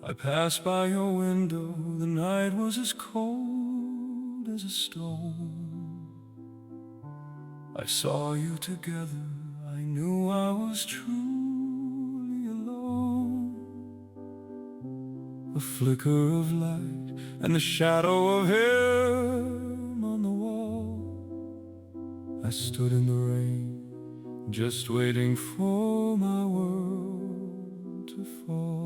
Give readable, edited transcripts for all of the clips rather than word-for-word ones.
I passed by your window, the night was as cold as a stone. I saw you together, I knew I was truly alone. A flicker of light and the shadow of him on the wall. I stood in the rain, just waiting for my world to fall.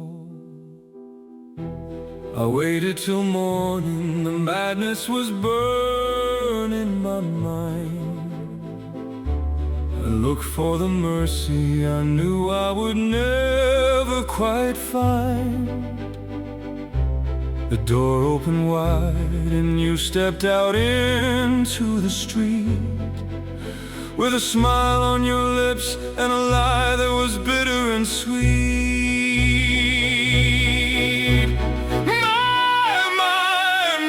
I waited till morning, the madness was burning my mind. I looked for the mercy I knew I would never quite find. The door opened wide and you stepped out into the street, with a smile on your lips and a lie that was bitter and sweet.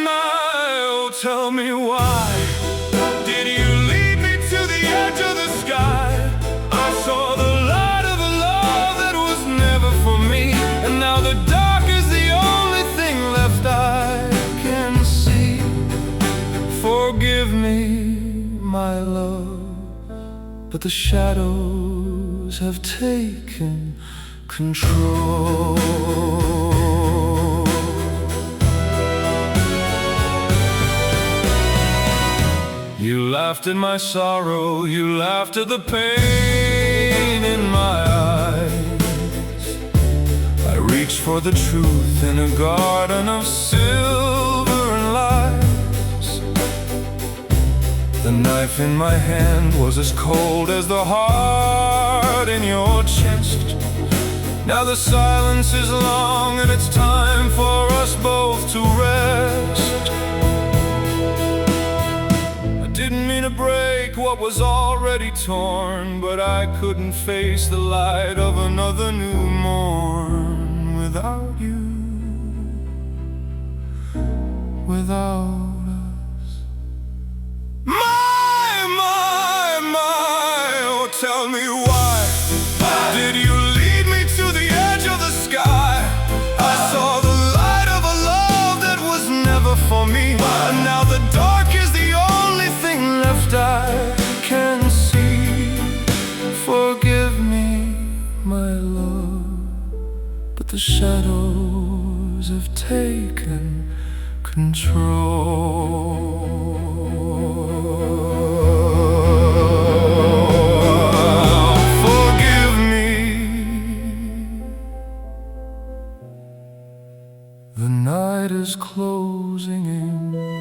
My, tell me why did you lead me to the edge of the sky? I saw the light of a love that was never for me, and now the dark is the only thing left I can see. Forgive me, my love, but the shadows have taken control. You laughed at my sorrow, you laughed at the pain in my eyes. I reached for the truth in a garden of silver and lies. The knife in my hand was as cold as the heart in your chest. Now the silence is long and it's time for us both to rest. I didn't mean to break what was already torn, but I couldn't face the light of another new morn without you, without us. Tell me why did you lead me to the edge of the sky? I saw the light of a love that was never for me, and now the dark is the only thing left I can see. Forgive me, my love, but the shadows have taken control. The night is closing in.